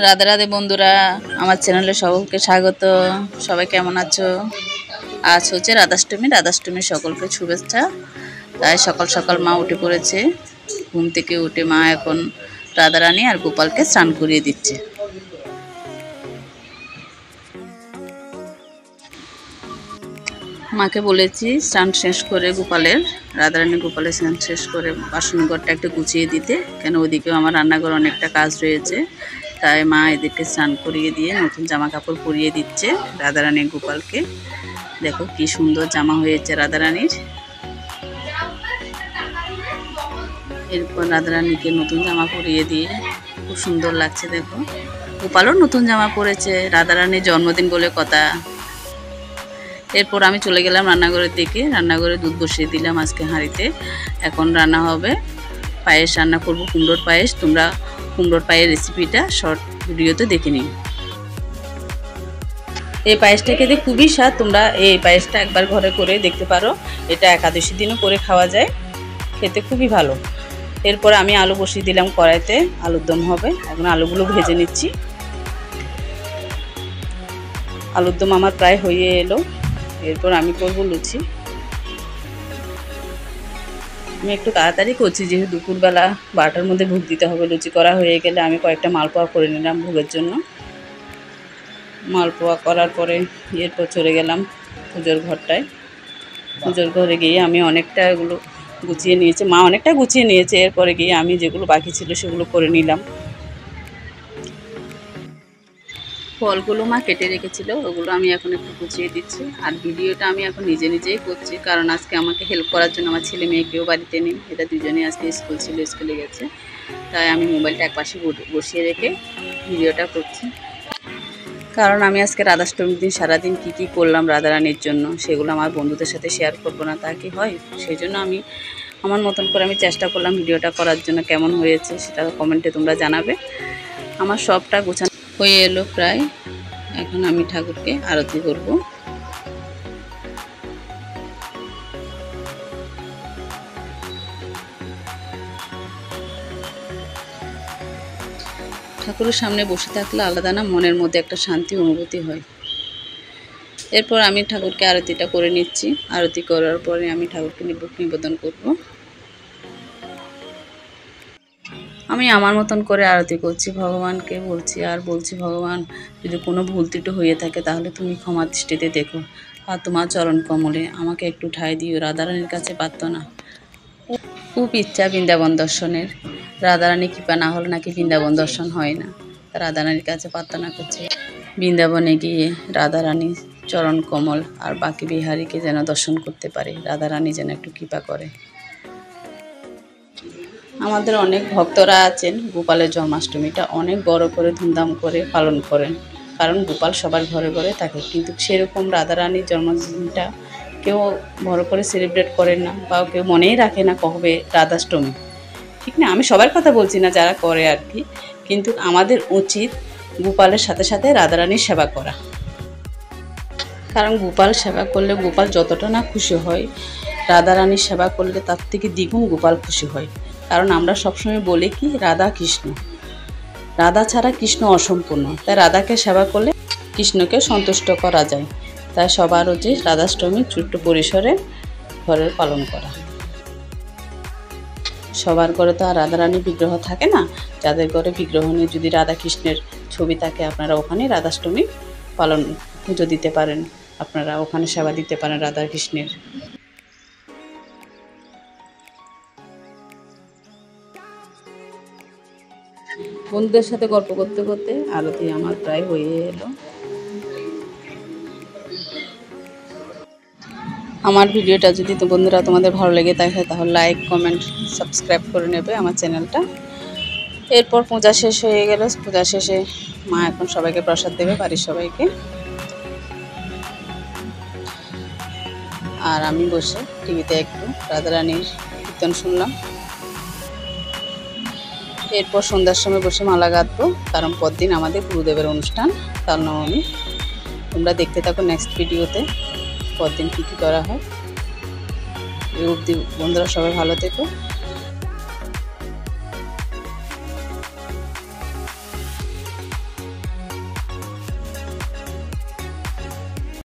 রাধে রাধে বন্ধুরা, আমার চ্যানেলে সকলকে স্বাগত। সবাই কেমন আছো? আজ হচ্ছে রাধাষ্টমীর সকলকে শুভেচ্ছা। তাই সকাল সকাল মা উঠে পড়েছে। ঘুম থেকে উঠে মা এখন রাধারানী আর গোপালকে স্নান করিয়ে দিচ্ছে। মাকে বলেছি স্নান শেষ করে রাধারানী গোপালের স্নান শেষ করে বাসনঘরটা একটু গুছিয়ে দিতে, কেন ওদিকেও আমার রান্নাঘর অনেকটা কাজ রয়েছে। তাই মা এদেরকে স্নান করিয়ে দিয়ে নতুন জামা কাপড় পরিয়ে দিচ্ছে রাধারানী গোপালকে। দেখো কি সুন্দর জামা হয়েছে রাধারানীর। এরপর রাধারানীকে নতুন জামা পরিয়ে দিয়ে খুব সুন্দর লাগছে। দেখো গোপালও নতুন জামা পরেছে, রাধারানীর জন্মদিন বলে কথা। এরপর আমি চলে গেলাম রান্নাঘরের দিকে। রান্নাঘরে দুধ বসিয়ে দিলাম আজকে হাঁড়িতে। এখন রান্না হবে পায়েস, রান্না করবো কুমড়োর পায়েস। তোমরা কুমড়োর পায়ের রেসিপিটা শর্ট ভিডিওতে দেখে নিও। এই পায়েসটা খেতে খুবই স্বাদ। তোমরা এই পায়েসটা একবার ঘরে করে দেখতে পারো। এটা একাদশী দিনও করে খাওয়া যায়, খেতে খুবই ভালো। এরপর আমি আলু বসিয়ে দিলাম কড়াইতে, আলুর দম হবে। এখন আলুগুলো ভেজে নিচ্ছি। আলুর দম আমার প্রায় হয়ে এলো। এরপর আমি করব লুচি। আমি একটু তাড়াতাড়ি করছি, যেহেতু দুপুরবেলা 12টার মধ্যে ভোগ দিতে হবে। লুচি করা হয়ে গেলে আমি কয়েকটা মালপোয়া করে নিলাম ভোগের জন্য। মালপোয়া করার পরে এরপর চলে গেলাম পুজোর ঘরটায়। পুজোর ঘরে গিয়ে আমি অনেকটা এগুলো গুছিয়ে নিয়েছি, মা অনেকটা গুছিয়ে নিয়েছে। এরপরে গিয়ে আমি যেগুলো বাকি ছিল সেগুলো করে নিলাম। ফলগুলো মা কেটে রেখেছিল, ওগুলো আমি এখন একটু গুছিয়ে দিচ্ছি। আর ভিডিওটা আমি এখন নিজেই করছি, কারণ আজকে আমাকে হেল্প করার জন্য আমার ছেলে মেয়ে কেউ বাড়িতে নেই। এটা দুজনেই আজকে স্কুল ছিল, স্কুলে গেছে। তাই আমি মোবাইলটা একপাশে বসিয়ে রেখে ভিডিওটা করছি। কারণ আমি আজকে রাধাষ্টমীর দিন সারাদিন কী করলাম রাধারানীর জন্য, সেগুলো আমার বন্ধুদের সাথে শেয়ার করবো না, তা কি হয়? সেই জন্য আমি আমার মতন করে আমি চেষ্টা করলাম ভিডিওটা করার জন্য। কেমন হয়েছে সেটা কমেন্টে তোমরা জানাবে। আমার সবটা গোছানো হয়ে এলো প্রায়। এখন আমি ঠাকুরকে আরতি করব। ঠাকুরের সামনে বসে থাকলে আলাদা না মনের মধ্যে একটা শান্তি অনুভূতি হয়। এরপর আমি ঠাকুরকে আরতিটা করে নিচ্ছি। আরতি করার পরে আমি ঠাকুরকে নিবেদন করব। আমি আমার মতন করে আরতি করছি, ভগবানকে বলছি আর বলছি, ভগবান যদি কোনো ভুল ত্রুটি হয়ে থাকে তাহলে তুমি ক্ষমা দৃষ্টিতে দেখো, আর তোমার চরণ কমলে আমাকে একটু ঠাঁই দিও। রাধারানীর কাছে প্রার্থনা, খুব ইচ্ছা বৃন্দাবন দর্শনের। রাধারানী কৃপা না হলে নাকি বৃন্দাবন দর্শন হয় না। রাধারানীর কাছে প্রার্থনা করছে বৃন্দাবনে গিয়ে রাধারানী চরণ কমল আর বাকি বিহারীকে যেন দর্শন করতে পারে, রাধারানী যেন একটু কৃপা করে। আমাদের অনেক ভক্তরা আছেন গোপালের জন্মাষ্টমীটা অনেক বড় করে ধুমধাম করে পালন করেন, কারণ গোপাল সবার ঘরে ঘরে থাকে। কিন্তু সেরকম রাধারানীর জন্মদিনটা কেউ বড় করে সেলিব্রেট করেন না, বা কেউ মনেই রাখে না কবে রাধাষ্টমী। ঠিক না? আমি সবার কথা বলছি না, যারা করে আর কি। কিন্তু আমাদের উচিত গোপালের সাথে সাথে রাধারানীর সেবা করা। কারণ গোপাল সেবা করলে গোপাল যতটা না খুশি হয়, রাধারানীর সেবা করলে তার থেকে দ্বিগুণ গোপাল খুশি হয়। কারণ আমরা সবসময় বলি কি, রাধা কৃষ্ণ, রাধা ছাড়া কৃষ্ণ অসম্পূর্ণ। তাই রাধাকে সেবা করলে কৃষ্ণকে সন্তুষ্ট করা যায়। তাই সবার উচিত রাধাষ্টমী ছোট্ট পরিসরে ঘরের পালন করা। সবার ঘরে তো আর রাধারানীর বিগ্রহ থাকে না। যাদের ঘরে বিগ্রহ নিয়ে যদি রাধা কৃষ্ণের ছবি থাকে, আপনারা ওখানে রাধাষ্টমী পালন পুজো দিতে পারেন, আপনারা ওখানে সেবা দিতে পারেন রাধা কৃষ্ণের। বন্ধুদের সাথে গল্প করতে করতে আরতি আমার প্রায় হয়ে এলো। আমার ভিডিওটা যদি বন্ধুরা তোমাদের ভালো লেগে থাকে তাহলে লাইক, কমেন্ট, সাবস্ক্রাইব করে নেবে আমার চ্যানেলটা। এরপর পূজা শেষ হয়ে গেল। পূজা শেষে মা এখন সবাইকে প্রসাদ দেবে, বাড়ির সবাইকে। আর আমি বসে টিভিতে একটু রাধারানীর কীর্তন শুনলাম। এরপর সন্ধ্যার সময় বসে মালা গাঁথবো, কারণ পরদিন আমাদের গুরুদেবের অনুষ্ঠান, তার নবমী। তোমরা দেখতে থাকো নেক্সট ভিডিওতে পরদিন কী করা হয়। এই অবধি বন্ধুরা সবাই ভালো থেকো।